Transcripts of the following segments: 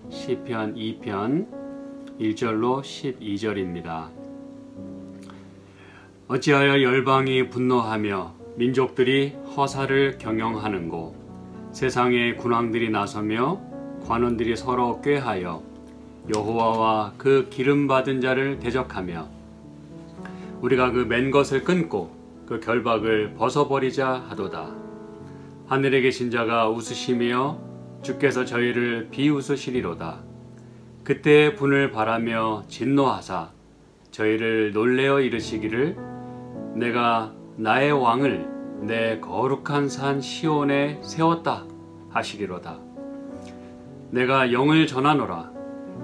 시편 2편 1절로 12절입니다. 어찌하여 열방이 분노하며 민족들이 허사를 경영하는고, 세상의 군왕들이 나서며 관원들이 서로 꾀하여 여호와와 그 기름받은 자를 대적하며 우리가 그 맨 것을 끊고 그 결박을 벗어버리자 하도다. 하늘에 계신 자가 웃으시며 주께서 저희를 비웃으시리로다. 그때의 분을 바라며 진노하사 저희를 놀래어 이르시기를 내가 나의 왕을 내 거룩한 산 시온에 세웠다 하시리로다. 내가 영을 전하노라.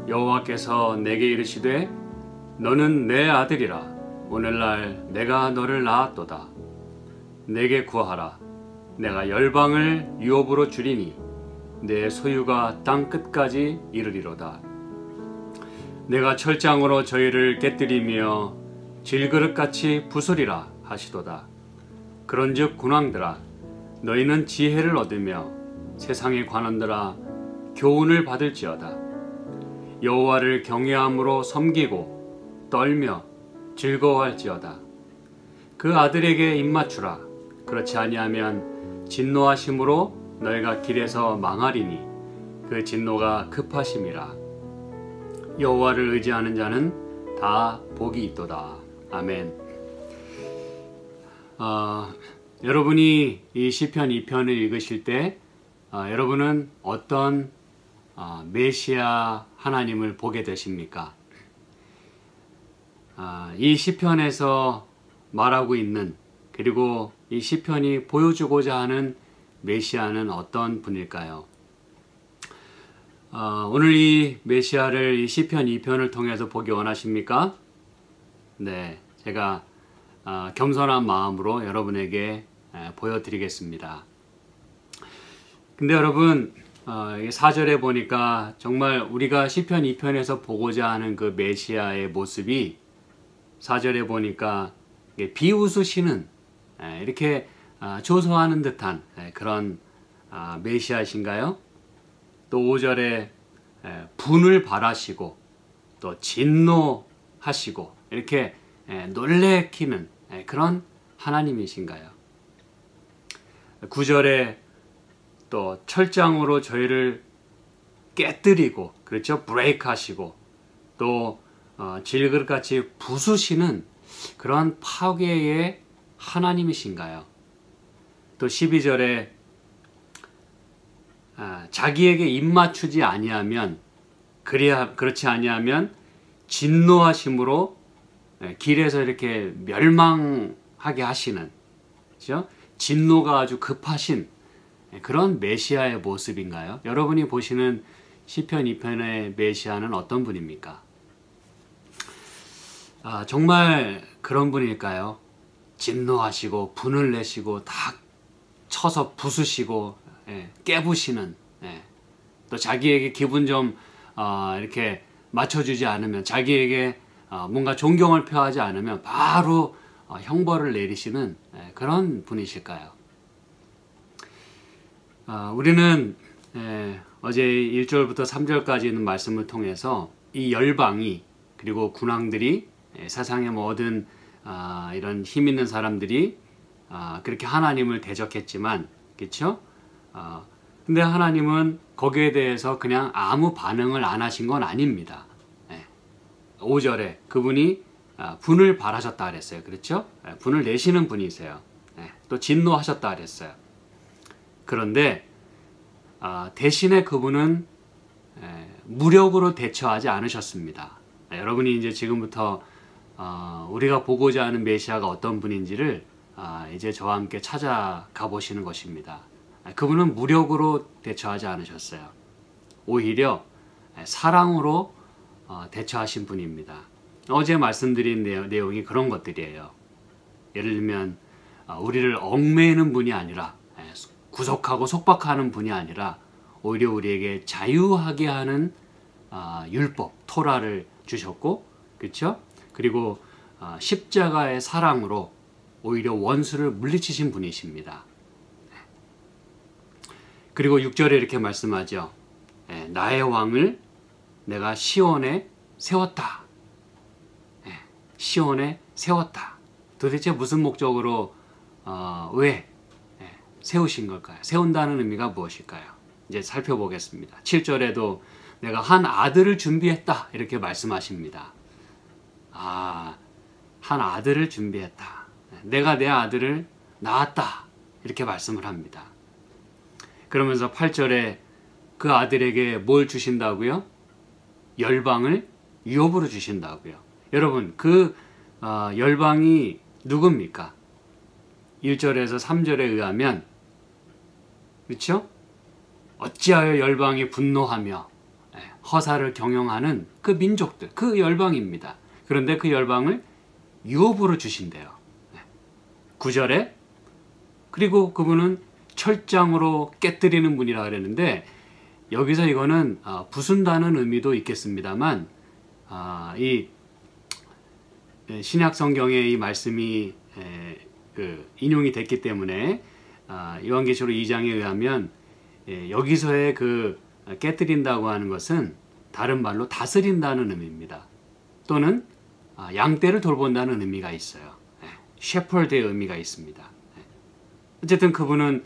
여호와께서 내게 이르시되 너는 내 아들이라. 오늘날 내가 너를 낳았도다. 내게 구하라. 내가 열방을 유업으로 주리니 내 소유가 땅 끝까지 이르리로다. 내가 철장으로 저희를 깨뜨리며 질그릇같이 부수리라 하시도다. 그런즉 군왕들아, 너희는 지혜를 얻으며 세상의 관원들아, 교훈을 받을지어다. 여호와를 경외함으로 섬기고 떨며 즐거워할지어다. 그 아들에게 입맞추라. 그렇지 아니하면 진노하심으로 너희가 길에서 망하리니 그 진노가 급하심이라. 여호와를 의지하는 자는 다 복이 있도다. 아멘. 여러분이 이 시편 2편을 읽으실 때 여러분은 어떤 메시아 하나님을 보게 되십니까? 이 시편에서 말하고 있는, 그리고 이 시편이 보여주고자 하는 메시아는 어떤 분일까요? 오늘 이 메시아를 이 시편 2편을 통해서 보기 원하십니까? 네, 제가 겸손한 마음으로 여러분에게 보여드리겠습니다. 근데 여러분, 4절에 보니까 정말 우리가 시편 2편에서 보고자 하는 그 메시아의 모습이 4절에 보니까 비웃으시는, 이렇게 조소하는 듯한 그런 메시아이신가요? 또 5절에 분을 바라시고 또 진노하시고 이렇게 놀래키는 그런 하나님이신가요? 9절에 또 철장으로 저희를 깨뜨리고, 그렇죠? 브레이크 하시고 또 질그릇같이 부수시는 그런 파괴의 하나님이신가요? 또 12절에 자기에게 입맞추지 아니하면, 그렇지 아니하면 진노하심으로 길에서 이렇게 멸망하게 하시는, 그렇죠? 진노가 아주 급하신 그런 메시아의 모습인가요? 여러분이 보시는 시편 2편의 메시아는 어떤 분입니까? 정말 그런 분일까요? 진노하시고 분을 내시고 다 쳐서 부수시고 깨부시는, 또 자기에게 기분 좀 이렇게 맞춰주지 않으면, 자기에게 뭔가 존경을 표하지 않으면 바로 형벌을 내리시는 그런 분이실까요? 우리는 어제 1절부터 3절까지 있는 말씀을 통해서 이 열방이, 그리고 군왕들이, 세상의 모든 이런 힘 있는 사람들이 그렇게 하나님을 대적했지만, 그렇죠? 근데 하나님은 거기에 대해서 그냥 아무 반응을 안 하신 건 아닙니다. 5절에 그분이 분을 바라셨다 그랬어요. 그렇죠? 분을 내시는 분이세요. 또 진노하셨다 그랬어요. 그런데 대신에 그분은 무력으로 대처하지 않으셨습니다. 여러분이 이제 지금부터 우리가 보고자 하는 메시아가 어떤 분인지를 이제 저와 함께 찾아가 보시는 것입니다. 그분은 무력으로 대처하지 않으셨어요. 오히려 사랑으로 대처하신 분입니다. 어제 말씀드린 내용이 그런 것들이에요. 예를 들면 우리를 얽매이는 분이 아니라, 구속하고 속박하는 분이 아니라 오히려 우리에게 자유하게 하는 율법, 토라를 주셨고, 그렇죠? 그리고 십자가의 사랑으로 오히려 원수를 물리치신 분이십니다. 그리고 6절에 이렇게 말씀하죠. 나의 왕을 내가 시온에 세웠다. 시온에 세웠다. 도대체 무슨 목적으로 왜 세우신 걸까요? 세운다는 의미가 무엇일까요? 이제 살펴보겠습니다. 7절에도 내가 한 아들을 준비했다 이렇게 말씀하십니다. 한 아들을 준비했다. 내가 내 아들을 낳았다 이렇게 말씀을 합니다. 그러면서 8절에 그 아들에게 뭘 주신다고요? 열방을 유업으로 주신다고요. 여러분 그 열방이 누굽니까? 1절에서 3절에 의하면 그렇죠? 어찌하여 열방이 분노하며 허사를 경영하는 그 민족들, 그 열방입니다. 그런데 그 열방을 유업으로 주신대요. 9절에 그리고 그분은 철장으로 깨뜨리는 분이라 그랬는데 여기서 이거는 부순다는 의미도 있겠습니다만 이 신약 성경의 이 말씀이 인용이 됐기 때문에 요한계시록 2장에 의하면 여기서의 그 깨뜨린다고 하는 것은 다른 말로 다스린다는 의미입니다. 또는 양떼를 돌본다는 의미가 있어요. 셰퍼드의 의미가 있습니다. 어쨌든 그분은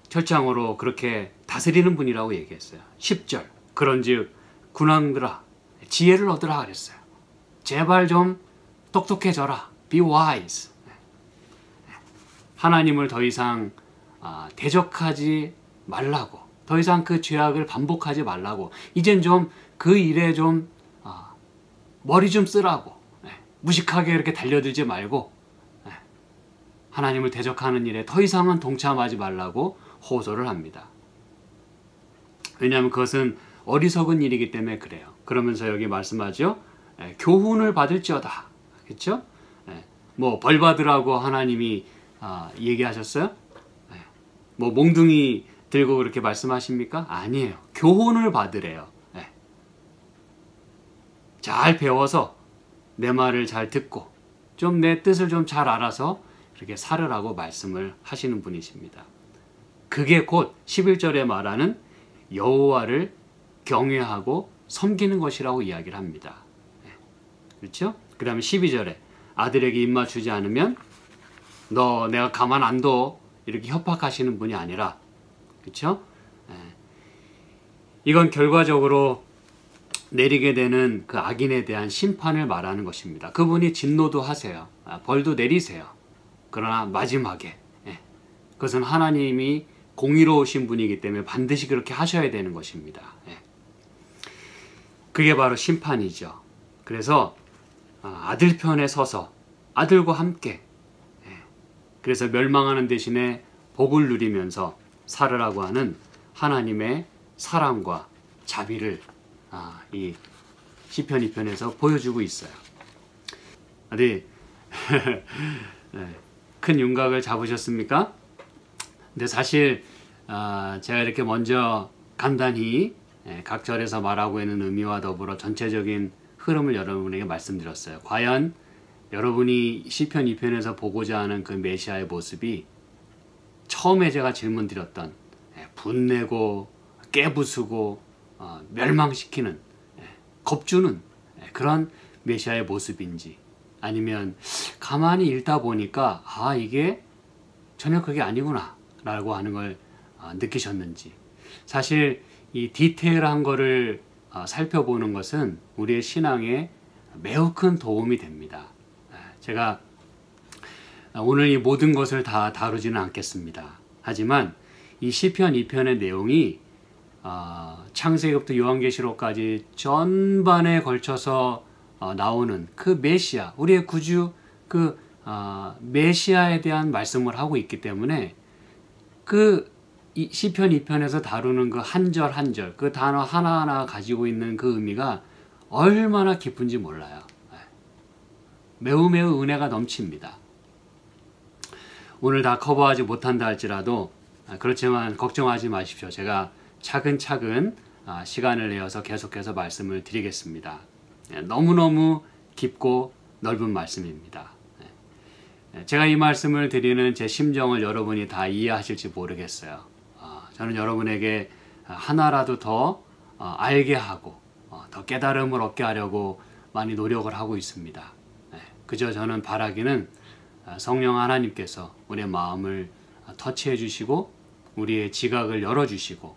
철장으로 그렇게 다스리는 분이라고 얘기했어요. 10절 그런즉 군왕들아 지혜를 얻으라 그랬어요. 제발 좀 똑똑해져라. Be wise. 하나님을 더 이상 대적하지 말라고, 더 이상 그 죄악을 반복하지 말라고, 이젠 좀 그 일에 좀 머리 좀 쓰라고, 무식하게 이렇게 달려들지 말고 하나님을 대적하는 일에 더 이상은 동참하지 말라고 호소를 합니다. 왜냐하면 그것은 어리석은 일이기 때문에 그래요. 그러면서 여기 말씀하죠. 교훈을 받을지어다. 그렇죠? 뭐 벌 받으라고 하나님이 얘기하셨어요? 뭐 몽둥이 들고 그렇게 말씀하십니까? 아니에요. 교훈을 받으래요. 잘 배워서 내 말을 잘 듣고 좀 내 뜻을 좀 잘 알아서 이렇게 살으라고 말씀을 하시는 분이십니다. 그게 곧 11절에 말하는 여호와를 경외하고 섬기는 것이라고 이야기를 합니다. 그렇죠? 그 다음에 12절에 아들에게 입맞추지 않으면 너 내가 가만 안 둬 이렇게 협박하시는 분이 아니라, 그렇죠? 이건 결과적으로 내리게 되는 그 악인에 대한 심판을 말하는 것입니다. 그분이 진노도 하세요. 벌도 내리세요. 그러나 마지막에 그것은 하나님이 공의로우신 분이기 때문에 반드시 그렇게 하셔야 되는 것입니다. 그게 바로 심판이죠. 그래서 아들 편에 서서 아들과 함께 그래서 멸망하는 대신에 복을 누리면서 살으라고 하는 하나님의 사랑과 자비를 이 시편 2편에서 보여주고 있어요. 큰 윤곽을 잡으셨습니까? 근데 사실 제가 이렇게 먼저 간단히 각 절에서 말하고 있는 의미와 더불어 전체적인 흐름을 여러분에게 말씀드렸어요. 과연 여러분이 시편 2편에서 보고자 하는 그 메시아의 모습이 처음에 제가 질문드렸던 분내고 깨부수고 멸망시키는 겁주는 그런 메시아의 모습인지, 아니면 가만히 읽다 보니까 이게 전혀 그게 아니구나 라고 하는 걸 느끼셨는지. 사실 이 디테일한 거를 살펴보는 것은 우리의 신앙에 매우 큰 도움이 됩니다. 제가 오늘 이 모든 것을 다 다루지는 않겠습니다. 하지만 이 시편 2편의 내용이 창세기부터 요한계시록까지 전반에 걸쳐서 나오는 그 메시아, 우리의 구주 그 메시아에 대한 말씀을 하고 있기 때문에 그 시편 2편에서 다루는 그 한 절 한 절, 그 단어 하나하나 가지고 있는 그 의미가 얼마나 깊은지 몰라요. 매우 은혜가 넘칩니다. 오늘 다 커버하지 못한다 할지라도 그렇지만 걱정하지 마십시오. 제가 차근차근 시간을 내어서 계속해서 말씀을 드리겠습니다. 너무너무 깊고 넓은 말씀입니다. 제가 이 말씀을 드리는 제 심정을 여러분이 다 이해하실지 모르겠어요. 저는 여러분에게 하나라도 더 알게 하고 더 깨달음을 얻게 하려고 많이 노력을 하고 있습니다. 그저 저는 바라기는 성령 하나님께서 우리의 마음을 터치해 주시고 우리의 지각을 열어 주시고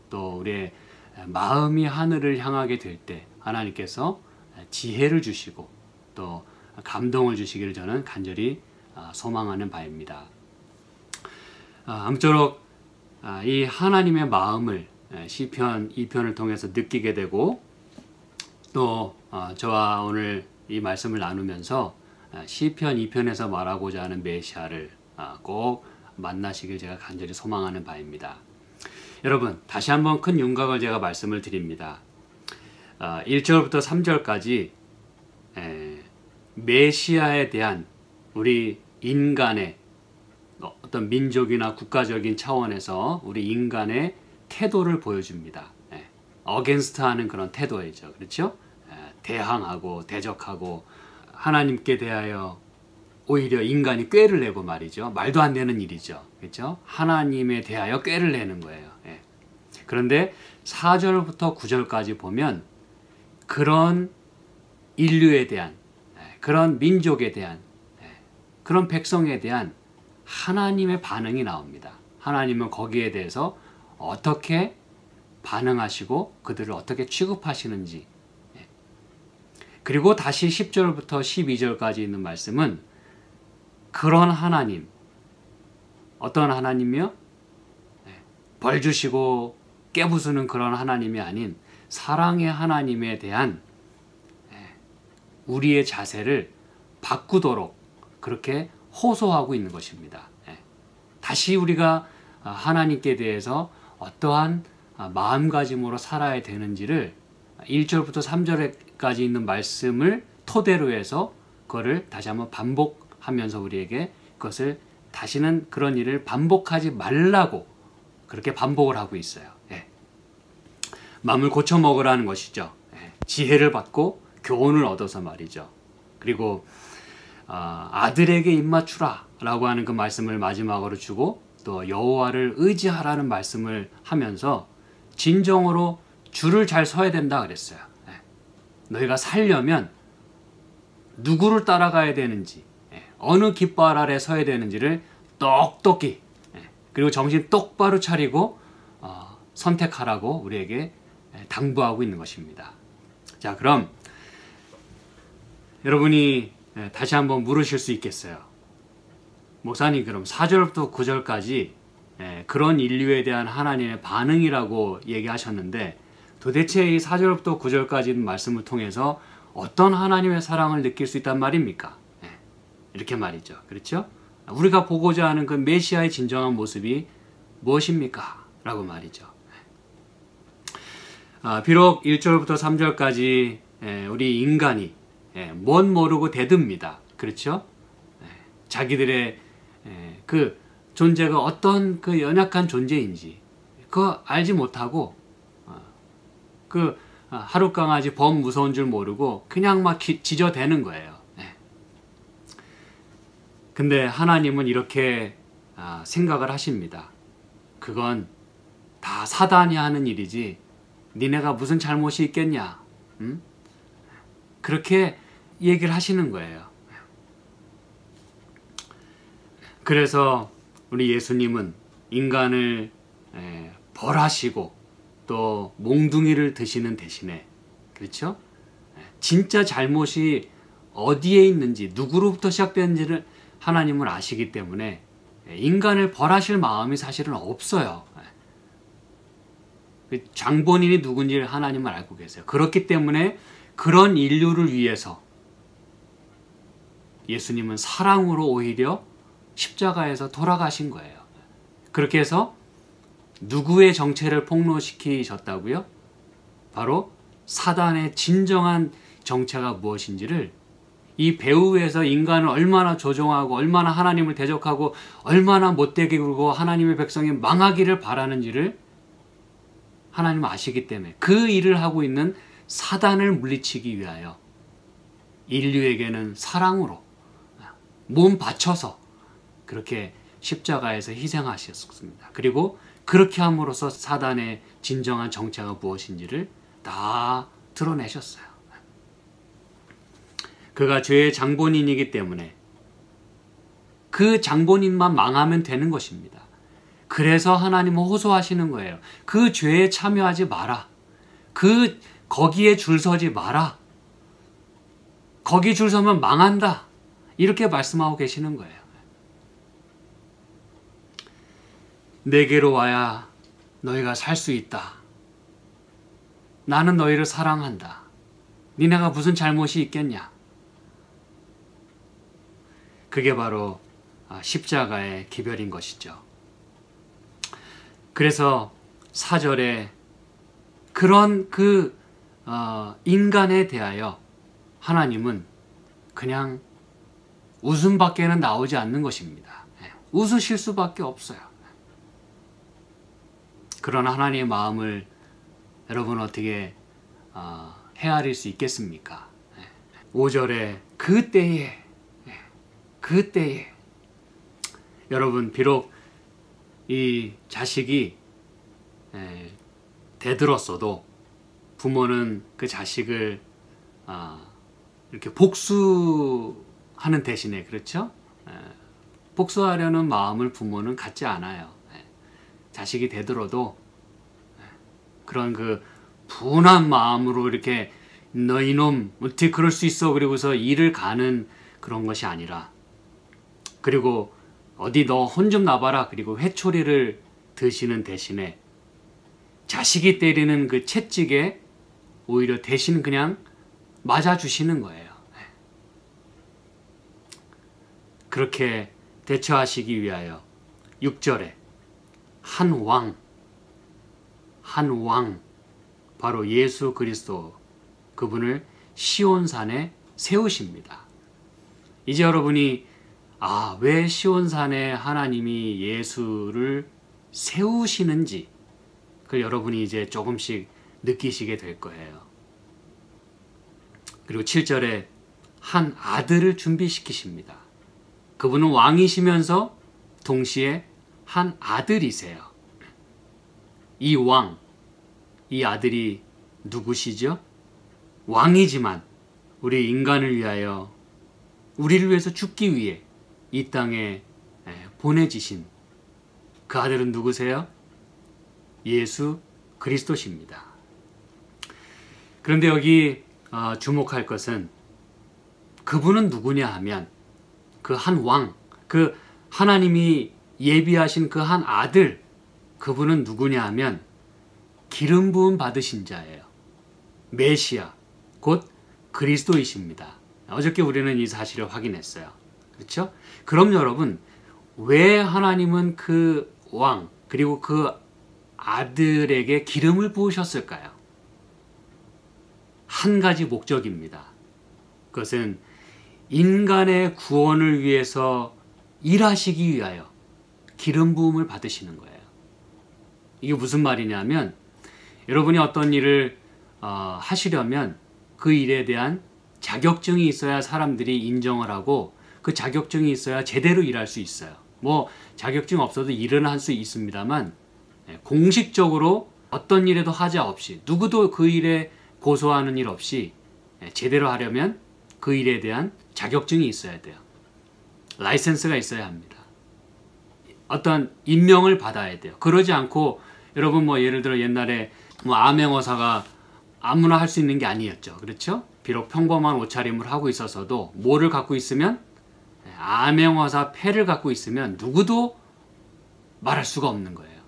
또 우리의 마음이 하늘을 향하게 될 때 하나님께서 지혜를 주시고 또 감동을 주시기를 저는 간절히 소망하는 바입니다. 아무쪼록 이 하나님의 마음을 시편 2편을 통해서 느끼게 되고 또 저와 오늘 이 말씀을 나누면서 시편 2편에서 말하고자 하는 메시아를 꼭 만나시길 제가 간절히 소망하는 바입니다. 여러분, 다시 한번 큰 윤곽을 제가 말씀을 드립니다. 1절부터 3절까지 메시아에 대한 우리 인간의 어떤 민족이나 국가적인 차원에서 우리 인간의 태도를 보여줍니다. 어게인스트 하는 그런 태도이죠. 그렇죠? 대항하고 대적하고 하나님께 대하여 오히려 인간이 꾀를 내고 말이죠. 말도 안 되는 일이죠. 그렇죠? 하나님에 대하여 꾀를 내는 거예요. 그런데 4절부터 9절까지 보면 그런 인류에 대한 그런 민족에 대한 그런 백성에 대한 하나님의 반응이 나옵니다. 하나님은 거기에 대해서 어떻게 반응하시고 그들을 어떻게 취급하시는지 그리고 다시 10절부터 12절까지 있는 말씀은 그런 하나님 어떤 하나님이요? 벌 주시고 깨부수는 그런 하나님이 아닌 사랑의 하나님에 대한 우리의 자세를 바꾸도록 그렇게 호소하고 있는 것입니다. 다시 우리가 하나님께 대해서 어떠한 마음가짐으로 살아야 되는지를 1절부터 3절까지 있는 말씀을 토대로 해서 그거를 다시 한번 반복하면서 우리에게 그것을 다시는 그런 일을 반복하지 말라고 그렇게 반복을 하고 있어요. 마음을 고쳐 먹으라는 것이죠. 지혜를 받고 교훈을 얻어서 말이죠. 그리고 아들에게 입맞추라 라고 하는 그 말씀을 마지막으로 주고 또 여호와를 의지하라는 말씀을 하면서 진정으로 줄을 잘 서야 된다 그랬어요. 너희가 살려면 누구를 따라가야 되는지 어느 깃발 아래 서야 되는지를 똑똑히 그리고 정신 똑바로 차리고 선택하라고 우리에게 당부하고 있는 것입니다. 자, 그럼 여러분이 다시 한번 물으실 수 있겠어요. 목사님, 그럼 4절부터 9절까지 그런 인류에 대한 하나님의 반응이라고 얘기하셨는데 도대체 이 4절부터 9절까지 말씀을 통해서 어떤 하나님의 사랑을 느낄 수 있단 말입니까? 이렇게 말이죠. 그렇죠? 우리가 보고자 하는 그 메시아의 진정한 모습이 무엇입니까? 라고 말이죠. 비록 1절부터 3절까지 우리 인간이 뭔 모르고 대듭니다. 그렇죠? 자기들의 그 존재가 어떤 그 연약한 존재인지 그거 알지 못하고 그 하루 강아지 범 무서운 줄 모르고 그냥 막 지저대는 거예요. 근데 하나님은 이렇게 생각을 하십니다. 그건 다 사단이 하는 일이지 니네가 무슨 잘못이 있겠냐? 응? 그렇게 얘기를 하시는 거예요. 그래서 우리 예수님은 인간을 벌하시고 또 몽둥이를 드시는 대신에 그렇죠? 진짜 잘못이 어디에 있는지 누구로부터 시작되는지를 하나님은 아시기 때문에 인간을 벌하실 마음이 사실은 없어요. 장본인이 누군지를 하나님은 알고 계세요. 그렇기 때문에 그런 인류를 위해서 예수님은 사랑으로 오히려 십자가에서 돌아가신 거예요. 그렇게 해서 누구의 정체를 폭로시키셨다고요? 바로 사단의 진정한 정체가 무엇인지를 이 배후에서 인간을 얼마나 조종하고 얼마나 하나님을 대적하고 얼마나 못되게 굴고 하나님의 백성이 망하기를 바라는지를 하나님은 아시기 때문에 그 일을 하고 있는 사단을 물리치기 위하여 인류에게는 사랑으로 몸 바쳐서 그렇게 십자가에서 희생하셨습니다. 그리고 그렇게 함으로써 사단의 진정한 정체가 무엇인지를 다 드러내셨어요. 그가 죄의 장본인이기 때문에 그 장본인만 망하면 되는 것입니다. 그래서 하나님은 호소하시는 거예요. 그 죄에 참여하지 마라. 거기에 줄 서지 마라. 거기 줄 서면 망한다. 이렇게 말씀하고 계시는 거예요. 내게로 와야 너희가 살 수 있다. 나는 너희를 사랑한다. 니네가 무슨 잘못이 있겠냐? 그게 바로 십자가의 기별인 것이죠. 그래서 4절에 그런 인간에 대하여 하나님은 그냥 웃음밖에는 나오지 않는 것입니다. 웃으실 수밖에 없어요. 그런 하나님의 마음을 여러분 어떻게 헤아릴 수 있겠습니까? 5절에 그때에 여러분 비록 이 자식이 대들었어도 부모는 그 자식을 이렇게 복수하는 대신에 그렇죠? 복수하려는 마음을 부모는 갖지 않아요. 자식이 대들어도 그런 그 분한 마음으로 이렇게 너 이놈 어떻게 그럴 수 있어 그리고서 일을 가는 그런 것이 아니라 그리고 어디 너 혼 좀 나봐라 그리고 회초리를 드시는 대신에 자식이 때리는 그 채찍에 오히려 대신 그냥 맞아주시는 거예요. 그렇게 대처하시기 위하여 6절에 한 왕 바로 예수 그리스도 그분을 시온산에 세우십니다. 이제 여러분이 왜 시온산에 하나님이 예수를 세우시는지 그걸 여러분이 이제 조금씩 느끼시게 될 거예요. 그리고 7절에 한 아들을 준비시키십니다. 그분은 왕이시면서 동시에 한 아들이세요. 이 왕, 이 아들이 누구시죠? 왕이지만 우리 인간을 위하여 우리를 위해서 죽기 위해 이 땅에 보내지신 그 아들은 누구세요? 예수 그리스도십니다. 그런데 여기 주목할 것은 그분은 누구냐 하면 그 한 왕, 그 하나님이 예비하신 그 한 아들, 그분은 누구냐 하면 기름 부음 받으신 자예요. 메시아, 곧 그리스도이십니다. 어저께 우리는 이 사실을 확인했어요. 그렇죠? 그럼 여러분, 왜 하나님은 그 왕, 그리고 그 아들에게 기름을 부으셨을까요? 한 가지 목적입니다. 그것은 인간의 구원을 위해서 일하시기 위하여 기름 부음을 받으시는 거예요. 이게 무슨 말이냐면 여러분이 어떤 일을 하시려면 그 일에 대한 자격증이 있어야 사람들이 인정을 하고 그 자격증이 있어야 제대로 일할 수 있어요. 뭐 자격증 없어도 일은 할 수 있습니다만 공식적으로 어떤 일에도 하자 없이 누구도 그 일에 고소하는 일 없이 제대로 하려면 그 일에 대한 자격증이 있어야 돼요. 라이센스가 있어야 합니다. 어떤 임명을 받아야 돼요. 그러지 않고 여러분 뭐 예를 들어 옛날에 뭐 암행어사가 아무나 할 수 있는 게 아니었죠. 그렇죠? 비록 평범한 옷차림을 하고 있어서도 뭐를 갖고 있으면 암행어사 패를 갖고 있으면 누구도 말할 수가 없는 거예요.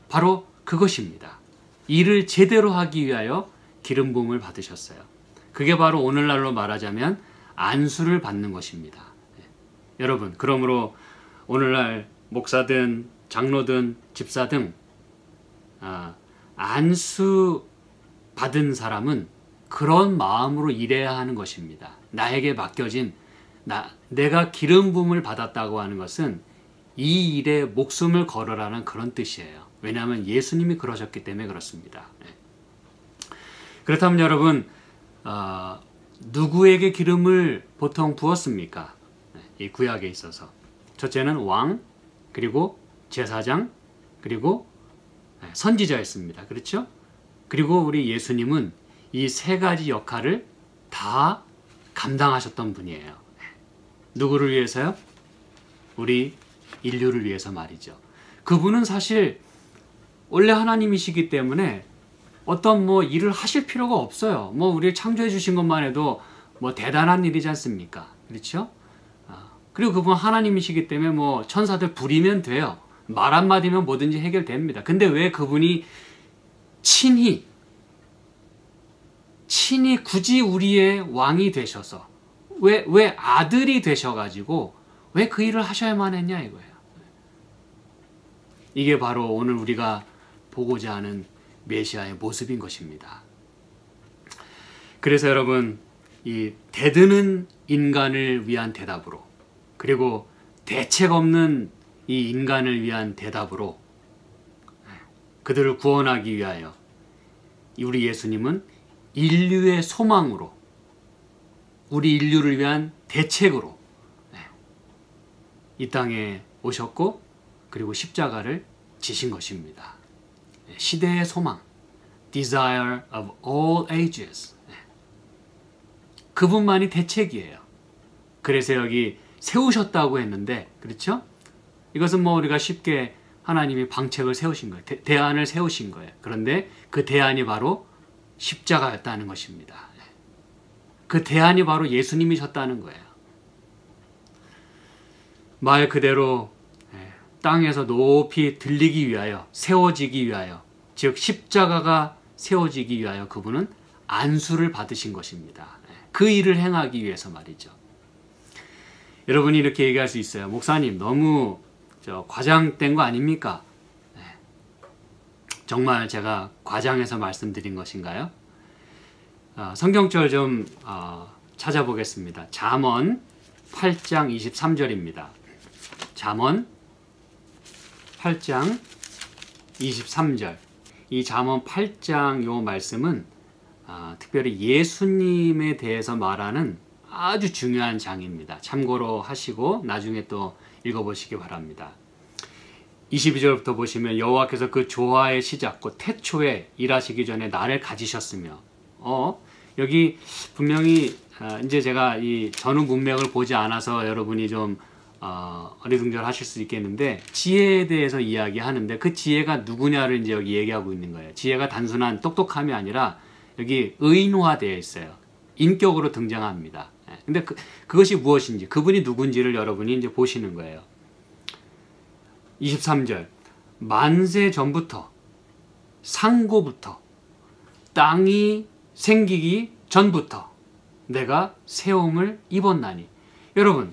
바로 그것입니다. 일을 제대로 하기 위하여 기름 부음을 받으셨어요. 그게 바로 오늘날로 말하자면 안수를 받는 것입니다. 여러분, 그러므로 오늘날 목사든 장로든 집사든 안수 받은 사람은 그런 마음으로 일해야 하는 것입니다. 나에게 맡겨진 내가 기름 부음을 받았다고 하는 것은 이 일에 목숨을 걸어라는 그런 뜻이에요. 왜냐하면 예수님이 그러셨기 때문에 그렇습니다. 그렇다면 여러분 누구에게 기름을 보통 부었습니까? 이 구약에 있어서 첫째는 왕, 그리고 제사장, 그리고 선지자였습니다. 그렇죠? 그리고 우리 예수님은 이 세 가지 역할을 다 감당하셨던 분이에요. 누구를 위해서요? 우리 인류를 위해서 말이죠. 그분은 사실 원래 하나님이시기 때문에 어떤 뭐 일을 하실 필요가 없어요. 뭐 우리를 창조해 주신 것만 해도 뭐 대단한 일이지 않습니까? 그렇죠? 그리고 그분 하나님이시기 때문에 뭐 천사들 부리면 돼요. 말 한마디면 뭐든지 해결됩니다. 근데 왜 그분이 친히 굳이 우리의 왕이 되셔서 왜 아들이 되셔가지고 왜 그 일을 하셔야만 했냐 이거예요. 이게 바로 오늘 우리가 보고자 하는 메시아의 모습인 것입니다. 그래서 여러분, 이 대드는 인간을 위한 대답으로, 그리고 대책 없는 이 인간을 위한 대답으로 그들을 구원하기 위하여 우리 예수님은 인류의 소망으로, 우리 인류를 위한 대책으로 이 땅에 오셨고, 그리고 십자가를 지신 것입니다. 시대의 소망, desire of all ages. 그분만이 대책이에요. 그래서 여기 세우셨다고 했는데, 그렇죠? 이것은 뭐 우리가 쉽게 하나님이 방책을 세우신 거예요. 대안을 세우신 거예요. 그런데 그 대안이 바로 십자가였다는 것입니다. 그 대안이 바로 예수님이셨다는 거예요. 말 그대로 땅에서 높이 들리기 위하여, 세워지기 위하여, 즉 십자가가 세워지기 위하여 그분은 안수를 받으신 것입니다. 그 일을 행하기 위해서 말이죠. 여러분이 이렇게 얘기할 수 있어요. 목사님, 너무 과장된 거 아닙니까? 정말 제가 과장해서 말씀드린 것인가요? 성경절 좀 찾아보겠습니다. 잠언 8장 23절입니다. 잠언 8장 23절. 이 잠언 8장 요 말씀은 특별히 예수님에 대해서 말하는 아주 중요한 장입니다. 참고로 하시고 나중에 또 읽어보시기 바랍니다. 22절부터 보시면 여호와께서 그 조화의 시작 곧 태초에 일하시기 전에 나를 가지셨으며, 여기 분명히 이제 제가 이 전후 문맥을 보지 않아서 여러분이 좀 어리둥절하실 수 있겠는데, 지혜에 대해서 이야기하는데 그 지혜가 누구냐를 이제 여기 얘기하고 있는 거예요. 지혜가 단순한 똑똑함이 아니라 여기 의인화되어 있어요. 인격으로 등장합니다. 근데 그것이 무엇인지, 그분이 누군지를 여러분이 이제 보시는 거예요. 23절. 만세 전부터, 상고부터, 땅이 생기기 전부터 내가 세움을 입었나니. 여러분,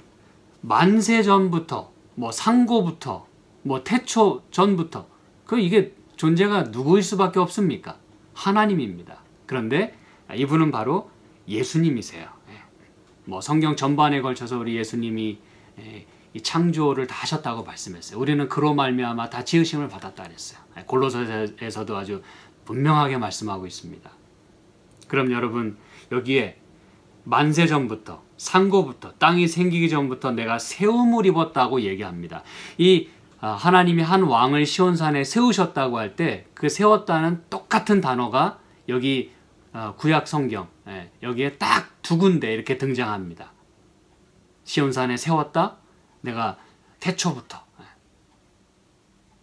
만세 전부터, 뭐 상고부터, 뭐 태초 전부터, 이게 존재가 누구일 수밖에 없습니까? 하나님입니다. 그런데 이분은 바로 예수님이세요. 뭐 성경 전반에 걸쳐서 우리 예수님이 이 창조를 다 하셨다고 말씀했어요. 우리는 그로 말미암아 다 지으심을 받았다 그랬어요. 골로새에서도 아주 분명하게 말씀하고 있습니다. 그럼 여러분, 여기에 만세 전부터, 상고부터, 땅이 생기기 전부터 내가 세움을 입었다고 얘기합니다. 이 하나님이 한 왕을 시온산에 세우셨다고 할 때 그 세웠다는 똑같은 단어가 여기 구약 성경 여기에 딱 두 군데 이렇게 등장합니다. 시온산에 세웠다, 내가 태초부터,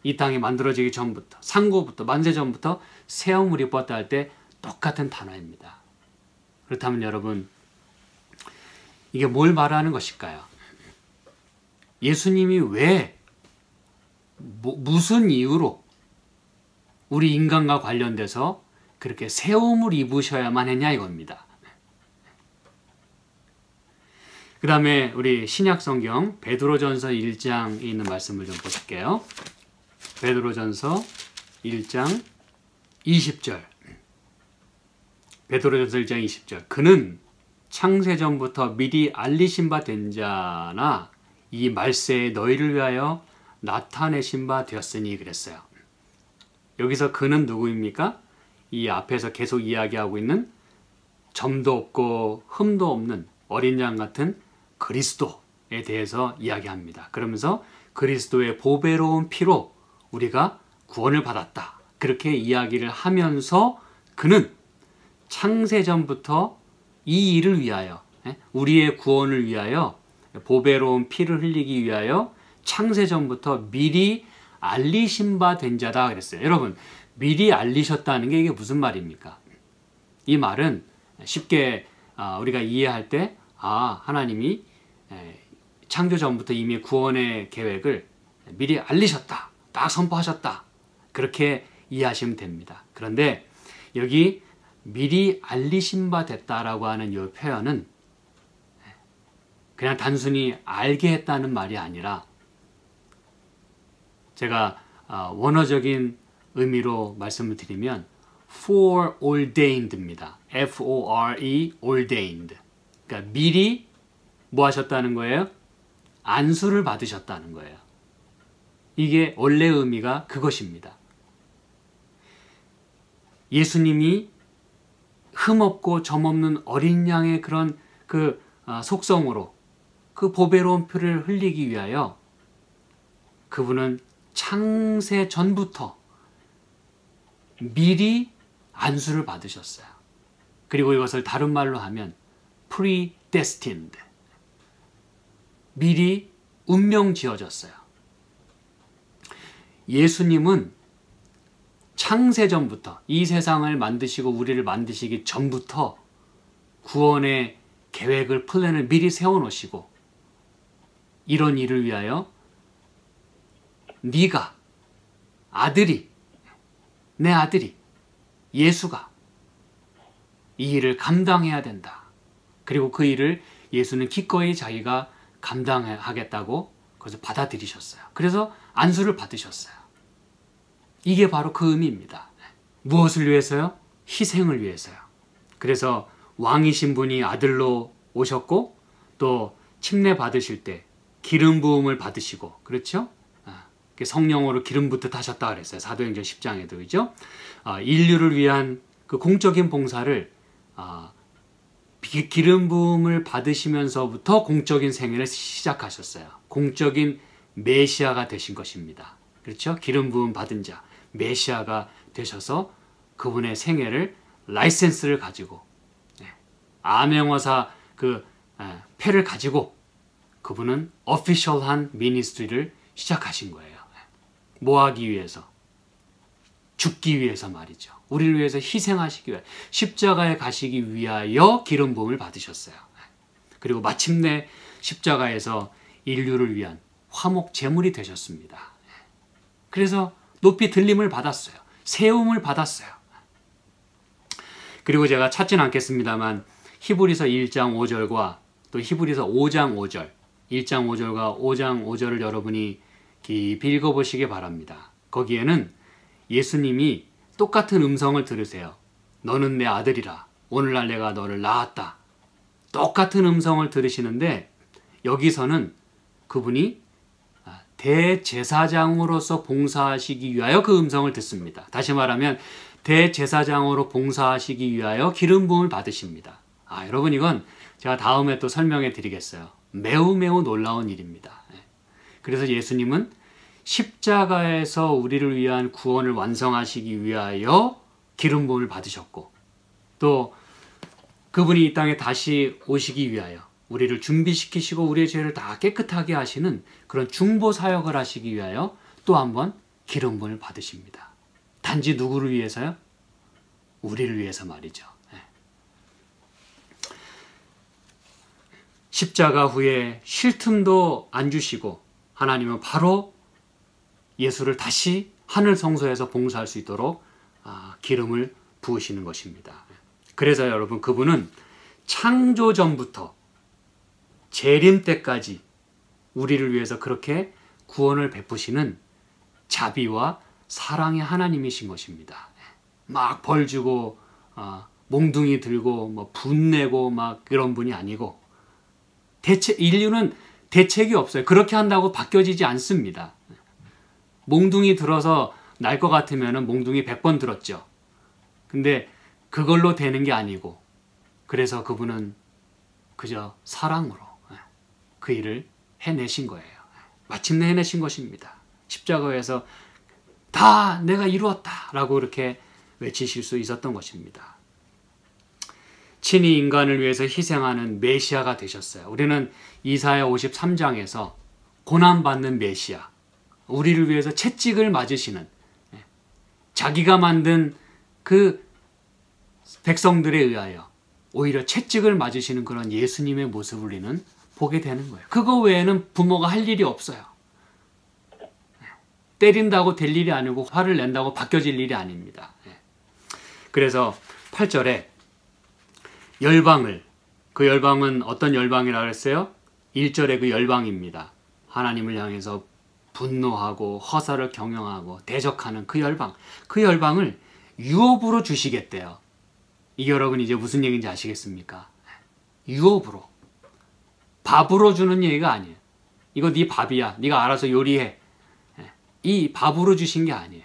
이 땅이 만들어지기 전부터, 상고부터, 만세 전부터 세움을 입었다 할 때 똑같은 단어입니다. 그렇다면 여러분, 이게 뭘 말하는 것일까요? 예수님이 왜, 무슨 이유로 우리 인간과 관련돼서 그렇게 세움을 입으셔야만 했냐 이겁니다. 그 다음에 우리 신약성경 베드로전서 1장에 있는 말씀을 좀 보실게요. 베드로전서 1장 20절. 베드로전서 1장 20절. 그는 창세전부터 미리 알리신 바 된 자나 이 말세에 너희를 위하여 나타내신 바 되었으니 그랬어요. 여기서 그는 누구입니까? 이 앞에서 계속 이야기하고 있는 점도 없고 흠도 없는 어린 양 같은 그리스도에 대해서 이야기합니다. 그러면서 그리스도의 보배로운 피로 우리가 구원을 받았다. 그렇게 이야기를 하면서 그는 창세전부터 이 일을 위하여, 우리의 구원을 위하여, 보배로운 피를 흘리기 위하여 창세전부터 미리 알리신 바 된 자다 그랬어요. 여러분, 미리 알리셨다는 게 이게 무슨 말입니까? 이 말은 쉽게 우리가 이해할 때 하나님이 창조 전부터 이미 구원의 계획을 미리 알리셨다, 딱 선포하셨다, 그렇게 이해하시면 됩니다. 그런데 여기 미리 알리신 바 됐다라고 하는 이 표현은 그냥 단순히 알게 했다는 말이 아니라, 제가 원어적인 의미로 말씀을 드리면 foreordained입니다. F-O-R-E, ordained. 그러니까 미리 뭐 하셨다는 거예요? 안수를 받으셨다는 거예요. 이게 원래 의미가 그것입니다. 예수님이 흠없고 점없는 어린 양의 그런 그 속성으로 그 보배로운 피를 흘리기 위하여 그분은 창세 전부터 미리 안수를 받으셨어요. 그리고 이것을 다른 말로 하면 predestined, 미리 운명 지어졌어요. 예수님은 창세전부터, 이 세상을 만드시고 우리를 만드시기 전부터 구원의 계획을, 플랜을 미리 세워놓으시고, 이런 일을 위하여 네가, 내 아들이 예수가 이 일을 감당해야 된다. 그리고 그 일을 예수는 기꺼이 자기가 감당하겠다고 그것을 받아들이셨어요. 그래서 안수를 받으셨어요. 이게 바로 그 의미입니다. 무엇을 위해서요? 희생을 위해서요. 그래서 왕이신 분이 아들로 오셨고, 또 침례 받으실 때 기름 부음을 받으시고, 그렇죠? 성령으로 기름 붓듯 하셨다 그랬어요. 사도행전 10장에도, 그죠? 인류를 위한 그 공적인 봉사를 기름 부음을 받으시면서부터 공적인 생애를 시작하셨어요. 공적인 메시아가 되신 것입니다. 그렇죠? 기름 부음 받은 자, 메시아가 되셔서 그분의 생애를, 라이센스를 가지고, 암행어사 그 패를 가지고 그분은 어피셜한 미니스트리를 시작하신 거예요. 뭐 하기 위해서? 죽기 위해서 말이죠. 우리를 위해서 희생하시기 위해, 십자가에 가시기 위하여 기름 부음을 받으셨어요. 그리고 마침내 십자가에서 인류를 위한 화목 제물이 되셨습니다. 그래서 높이 들림을 받았어요. 세움을 받았어요. 그리고 제가 찾지는 않겠습니다만 히브리서 1장 5절과 또 히브리서 5장 5절, 1장 5절과 5장 5절을 여러분이 깊이 읽어보시기 바랍니다. 거기에는 예수님이 똑같은 음성을 들으세요. 너는 내 아들이라. 오늘날 내가 너를 낳았다. 똑같은 음성을 들으시는데, 여기서는 그분이 대제사장으로서 봉사하시기 위하여 그 음성을 듣습니다. 다시 말하면 대제사장으로 봉사하시기 위하여 기름 부음을 받으십니다. 여러분, 이건 제가 다음에 또 설명해 드리겠어요. 매우 매우 놀라운 일입니다. 그래서 예수님은 십자가에서 우리를 위한 구원을 완성하시기 위하여 기름 부음을 받으셨고, 또 그분이 이 땅에 다시 오시기 위하여 우리를 준비시키시고 우리의 죄를 다 깨끗하게 하시는 그런 중보 사역을 하시기 위하여 또 한 번 기름 부음을 받으십니다. 단지 누구를 위해서요? 우리를 위해서 말이죠. 십자가 후에 쉴 틈도 안 주시고 하나님은 바로 예수를 다시 하늘 성소에서 봉사할 수 있도록 기름을 부으시는 것입니다. 그래서 여러분, 그분은 창조 전부터 재림 때까지 우리를 위해서 그렇게 구원을 베푸시는 자비와 사랑의 하나님이신 것입니다. 막 벌 주고 몽둥이 들고 뭐 분내고 막 그런 분이 아니고, 인류는 대책이 없어요. 그렇게 한다고 바뀌어지지 않습니다. 몽둥이 들어서 날 것 같으면 몽둥이 100번 들었죠. 근데 그걸로 되는 게 아니고, 그래서 그분은 그저 사랑으로 그 일을 해내신 거예요. 마침내 해내신 것입니다. 십자가에서 다 내가 이루었다 라고 이렇게 외치실 수 있었던 것입니다. 친히 인간을 위해서 희생하는 메시아가 되셨어요. 우리는 이사야 53장에서 고난받는 메시아, 우리를 위해서 채찍을 맞으시는, 자기가 만든 그 백성들에 의하여 오히려 채찍을 맞으시는 그런 예수님의 모습을 우리는 보게 되는 거예요. 그거 외에는 부모가 할 일이 없어요. 때린다고 될 일이 아니고 화를 낸다고 바뀌어질 일이 아닙니다. 그래서 8절에 열방을, 그 열방은 어떤 열방이라고 했어요? 1절에 그 열방입니다. 하나님을 향해서 분노하고 허사를 경영하고 대적하는 그 열방, 그 열방을 유업으로 주시겠대요. 이게 여러분 이제 무슨 얘기인지 아시겠습니까? 유업으로. 밥으로 주는 얘기가 아니에요. 이거 네 밥이야. 네가 알아서 요리해. 이 밥으로 주신 게 아니에요.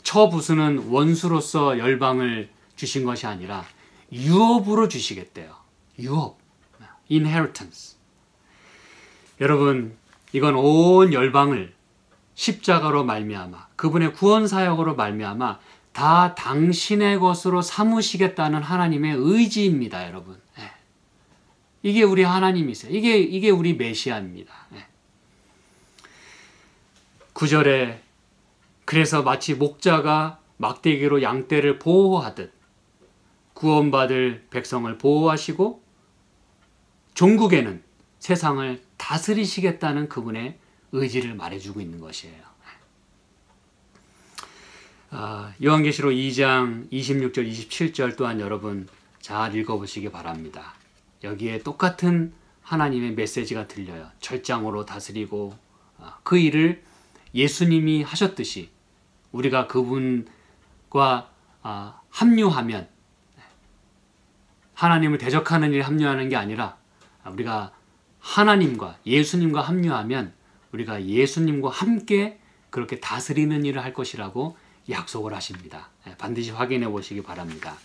처부수는 원수로서 열방을 주신 것이 아니라 유업으로 주시겠대요. 유업. inheritance. 여러분, 이건 온 열방을 십자가로 말미암아 그분의 구원 사역으로 말미암아 다 당신의 것으로 삼으시겠다는 하나님의 의지입니다, 여러분. 이게 우리 하나님이세요. 이게 우리 메시아입니다. 9절에 그래서 마치 목자가 막대기로 양떼를 보호하듯 구원받을 백성을 보호하시고 종국에는 세상을 다스리시겠다는 그분의 의지를 말해주고 있는 것이에요. 요한계시록 2장 26절 27절 또한 여러분 잘 읽어보시기 바랍니다. 여기에 똑같은 하나님의 메시지가 들려요. 철장으로 다스리고 그 일을 예수님이 하셨듯이 우리가 그분과 합류하면, 하나님을 대적하는 일에 합류하는 게 아니라 우리가 하나님과 예수님과 합류하면 우리가 예수님과 함께 그렇게 다스리는 일을 할 것이라고 약속을 하십니다. 반드시 확인해 보시기 바랍니다.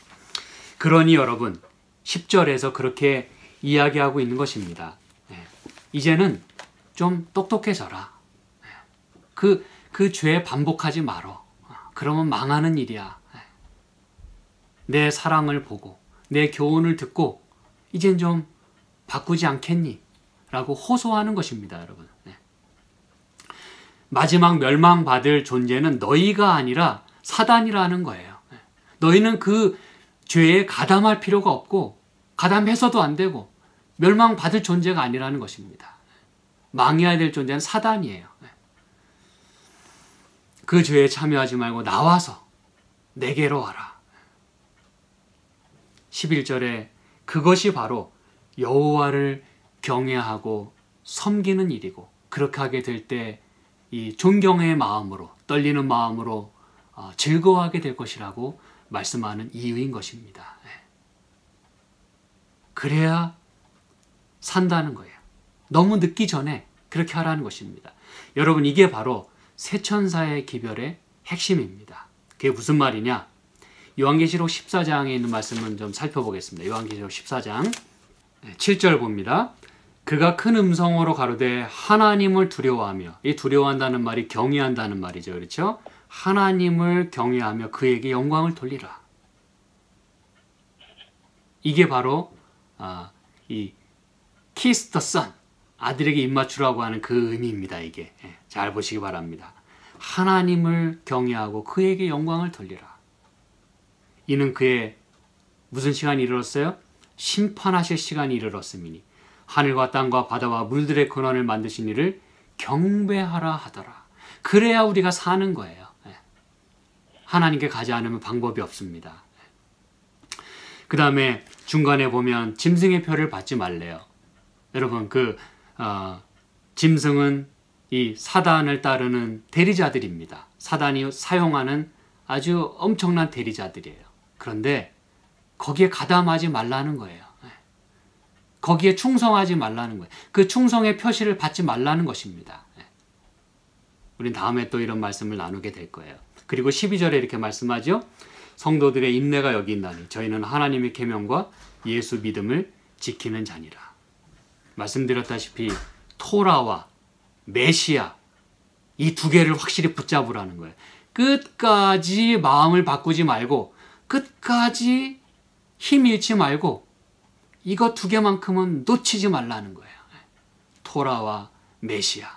그러니 여러분 10절에서 그렇게 이야기하고 있는 것입니다. 이제는 좀 똑똑해져라. 그 죄 반복하지 말어. 그러면 망하는 일이야. 내 사랑을 보고 내 교훈을 듣고 이젠 좀 바꾸지 않겠니? 라고 호소하는 것입니다, 여러분. 마지막 멸망받을 존재는 너희가 아니라 사단이라는 거예요. 너희는 그 죄에 가담할 필요가 없고 가담해서도 안 되고 멸망받을 존재가 아니라는 것입니다. 망해야 될 존재는 사단이에요. 그 죄에 참여하지 말고 나와서 내게로 와라. 11절에 그것이 바로 여호와를 경외하고 섬기는 일이고 그렇게 하게 될 때 이 존경의 마음으로 떨리는 마음으로 즐거워하게 될 것이라고 말씀하는 이유인 것입니다. 그래야 산다는 거예요. 너무 늦기 전에 그렇게 하라는 것입니다. 여러분 이게 바로 세천사의 기별의 핵심입니다. 그게 무슨 말이냐? 요한계시록 14장에 있는 말씀은 좀 살펴보겠습니다. 요한계시록 14장 7절 봅니다. 그가 큰 음성으로 가로되 하나님을 두려워하며, 이 두려워한다는 말이 경외한다는 말이죠. 그렇죠? 하나님을 경외하며 그에게 영광을 돌리라. 이게 바로 이 kiss the son, 아들에게 입맞추라고 하는 그 의미입니다. 이게 잘 보시기 바랍니다. 하나님을 경외하고 그에게 영광을 돌리라. 이는 그의 무슨 시간이 이르렀어요? 심판하실 시간이 이르렀음이니 하늘과 땅과 바다와 물들의 근원을 만드신 이를 경배하라 하더라. 그래야 우리가 사는 거예요. 하나님께 가지 않으면 방법이 없습니다. 그 다음에 중간에 보면 짐승의 표를 받지 말래요. 여러분 짐승은 이 사단을 따르는 대리자들입니다. 사단이 사용하는 아주 엄청난 대리자들이에요. 그런데 거기에 가담하지 말라는 거예요. 거기에 충성하지 말라는 거예요. 그 충성의 표시를 받지 말라는 것입니다. 우린 다음에 또 이런 말씀을 나누게 될 거예요. 그리고 12절에 이렇게 말씀하죠. 성도들의 인내가 여기 있나니 저희는 하나님의 계명과 예수 믿음을 지키는 자니라. 말씀드렸다시피 토라와 메시아 이 두 개를 확실히 붙잡으라는 거예요. 끝까지 마음을 바꾸지 말고 끝까지 힘 잃지 말고 이거 두 개만큼은 놓치지 말라는 거예요. 토라와 메시아,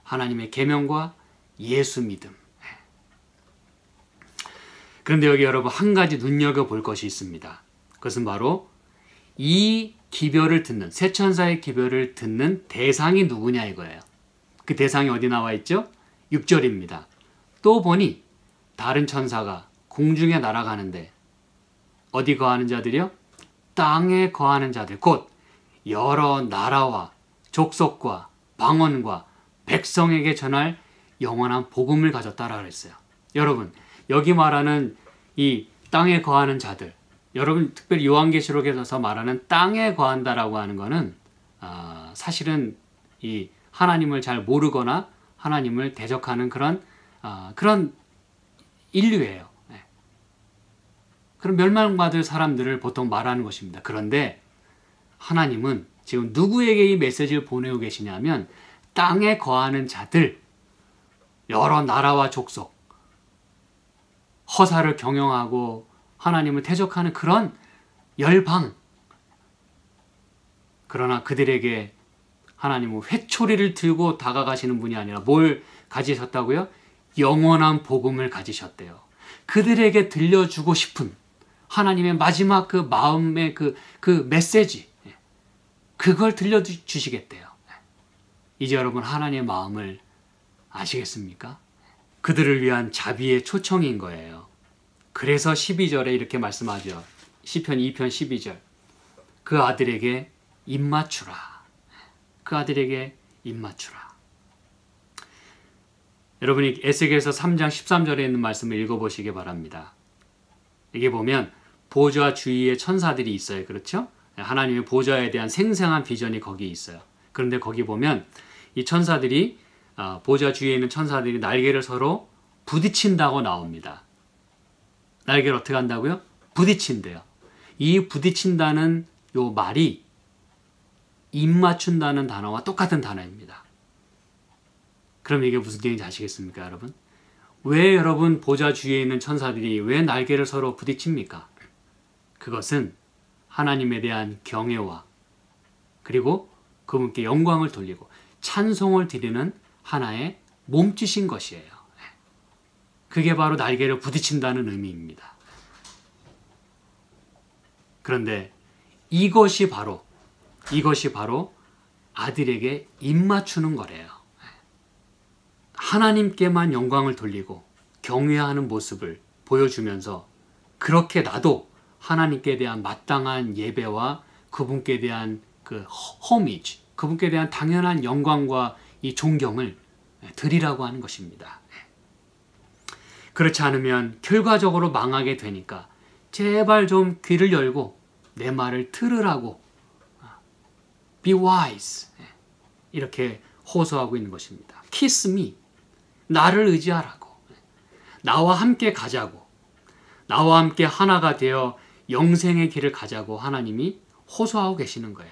하나님의 계명과 예수 믿음. 그런데 여기 여러분 한 가지 눈여겨볼 것이 있습니다. 그것은 바로 이 기별을 듣는, 세 천사의 기별을 듣는 대상이 누구냐 이거예요. 그 대상이 어디 나와 있죠? 6절입니다. 또 보니 다른 천사가 공중에 날아가는데 어디 거하는 자들이요? 땅에 거하는 자들, 곧 여러 나라와 족속과 방언과 백성에게 전할 영원한 복음을 가졌다라 그랬어요. 여러분, 여기 말하는 이 땅에 거하는 자들, 여러분 특별히 요한계시록에서 말하는 땅에 거한다라고 하는 것은 사실은 이 하나님을 잘 모르거나 하나님을 대적하는 그런 인류예요. 그런 멸망받을 사람들을 보통 말하는 것입니다. 그런데 하나님은 지금 누구에게 이 메시지를 보내고 계시냐면 땅에 거하는 자들, 여러 나라와 족속, 허사를 경영하고 하나님을 대적하는 그런 열방. 그러나 그들에게 하나님은 회초리를 들고 다가가시는 분이 아니라 뭘 가지셨다고요? 영원한 복음을 가지셨대요. 그들에게 들려주고 싶은 하나님의 마지막 그 마음의 그 메시지, 그걸 들려주시겠대요. 이제 여러분 하나님의 마음을 아시겠습니까? 그들을 위한 자비의 초청인 거예요. 그래서 12절에 이렇게 말씀하죠. 시편 2편 12절. 그 아들에게 입맞추라. 그 아들에게 입맞추라. 여러분이 에스겔서 3장 13절에 있는 말씀을 읽어보시기 바랍니다. 여기 보면 보좌 주위에 천사들이 있어요. 그렇죠? 하나님의 보좌에 대한 생생한 비전이 거기 있어요. 그런데 거기 보면 이 천사들이 보좌 주위에 있는 천사들이 날개를 서로 부딪힌다고 나옵니다. 날개를 어떻게 한다고요? 부딪힌대요. 이 부딪힌다는 요 말이 입맞춘다는 단어와 똑같은 단어입니다. 그럼 이게 무슨 얘기인지 아시겠습니까, 여러분? 왜 여러분 보좌 주위에 있는 천사들이 왜 날개를 서로 부딪힙니까? 그것은 하나님에 대한 경외와 그리고 그분께 영광을 돌리고 찬송을 드리는 하나의 몸짓인 것이에요. 그게 바로 날개를 부딪힌다는 의미입니다. 그런데 이것이 바로 아들에게 입맞추는 거래요. 하나님께만 영광을 돌리고 경외하는 모습을 보여주면서 그렇게 나도 하나님께 대한 마땅한 예배와 그분께 대한 그 호미지, 그분께 대한 당연한 영광과 이 존경을 드리라고 하는 것입니다. 그렇지 않으면 결과적으로 망하게 되니까 제발 좀 귀를 열고 내 말을 들으라고 be wise 이렇게 호소하고 있는 것입니다. kiss me, 나를 의지하라고, 나와 함께 가자고, 나와 함께 하나가 되어 영생의 길을 가자고 하나님이 호소하고 계시는 거예요.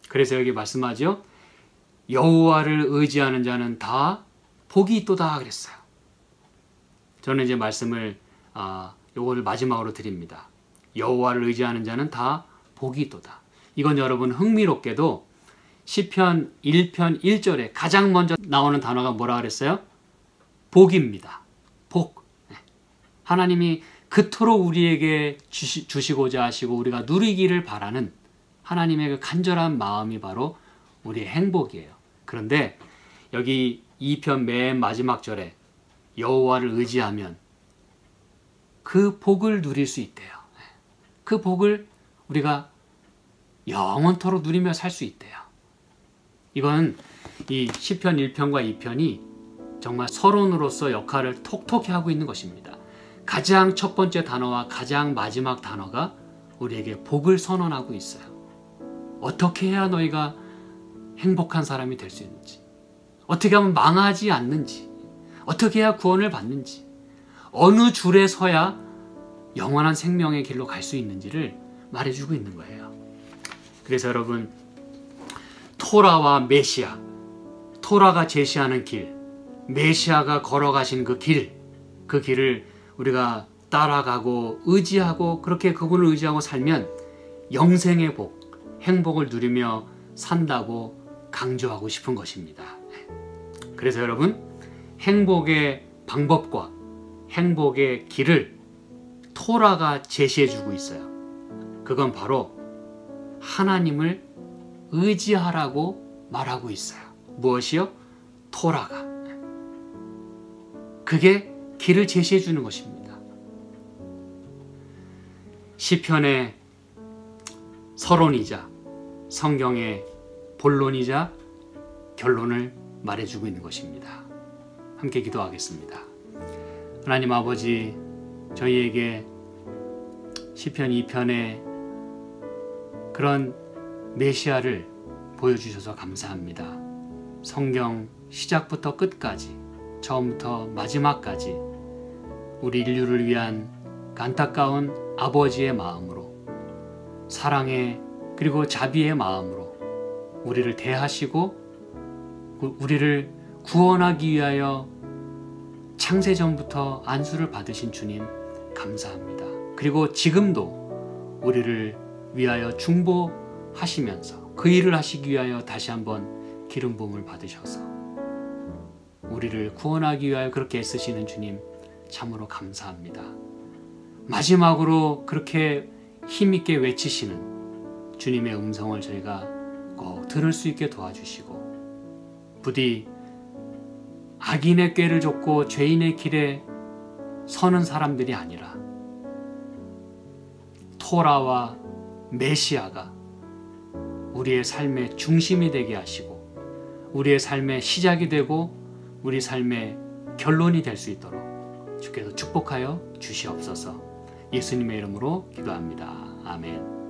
그래서 여기 말씀하죠. 여호와를 의지하는 자는 다 복이 있도다 그랬어요. 저는 이제 말씀을 요거를 마지막으로 드립니다. 여호와를 의지하는 자는 다 복이 있도다. 이건 여러분 흥미롭게도 시편 1편 1절에 가장 먼저 나오는 단어가 뭐라 그랬어요? 복입니다. 복. 하나님이 그토록 우리에게 주시고자 하시고 우리가 누리기를 바라는 하나님의 그 간절한 마음이 바로 우리의 행복이에요. 그런데 여기 2편 맨 마지막 절에 여호와를 의지하면 그 복을 누릴 수 있대요. 그 복을 우리가 영원토록 누리며 살 수 있대요. 이건 이 시편 1편과 2편이 정말 서론으로서 역할을 톡톡히 하고 있는 것입니다. 가장 첫 번째 단어와 가장 마지막 단어가 우리에게 복을 선언하고 있어요. 어떻게 해야 너희가 행복한 사람이 될 수 있는지, 어떻게 하면 망하지 않는지, 어떻게 해야 구원을 받는지, 어느 줄에 서야 영원한 생명의 길로 갈 수 있는지를 말해주고 있는 거예요. 그래서 여러분, 토라와 메시아, 토라가 제시하는 길, 메시아가 걸어가신 그 길을 우리가 따라가고 의지하고 그렇게 그분을 의지하고 살면 영생의 복, 행복을 누리며 산다고 강조하고 싶은 것입니다. 그래서 여러분, 행복의 방법과 행복의 길을 토라가 제시해주고 있어요. 그건 바로 하나님을 의지하라고 말하고 있어요. 무엇이요? 토라가. 그게 길을 제시해 주는 것입니다. 시편의 서론이자 성경의 본론이자 결론을 말해주고 있는 것입니다. 함께 기도하겠습니다. 하나님 아버지, 저희에게 시편 2편의 그런 메시아를 보여주셔서 감사합니다. 성경 시작부터 끝까지, 처음부터 마지막까지 우리 인류를 위한 안타까운 아버지의 마음으로, 사랑의 그리고 자비의 마음으로 우리를 대하시고 우리를 구원하기 위하여 창세전부터 안수를 받으신 주님 감사합니다. 그리고 지금도 우리를 위하여 중보하시면서 그 일을 하시기 위하여 다시 한번 기름 부음을 받으셔서 우리를 구원하기 위하여 그렇게 애쓰시는 주님 참으로 감사합니다. 마지막으로 그렇게 힘있게 외치시는 주님의 음성을 저희가 꼭 들을 수 있게 도와주시고, 부디 악인의 꾀를 좇고 죄인의 길에 서는 사람들이 아니라 토라와 메시아가 우리의 삶의 중심이 되게 하시고 우리의 삶의 시작이 되고 우리 삶의 결론이 될 수 있도록 주께서 축복하여 주시옵소서. 예수님의 이름으로 기도합니다. 아멘.